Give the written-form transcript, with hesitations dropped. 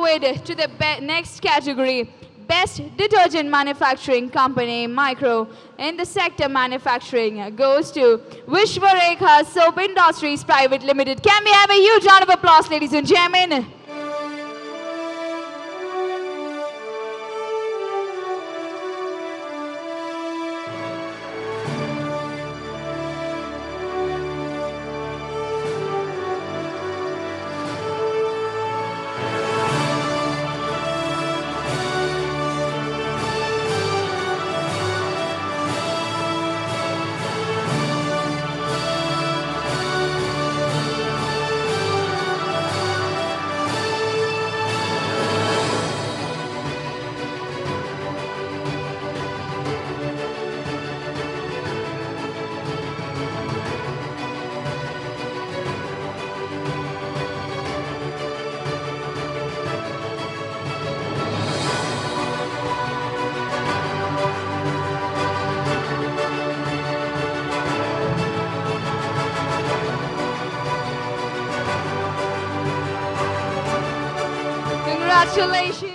forward to the next category. Best Detergent Manufacturing Company Micro in the sector manufacturing goes to Vishwarekha Soap Industries Pvt. Limited. Can we have a huge round of applause, ladies and gentlemen? Congratulations.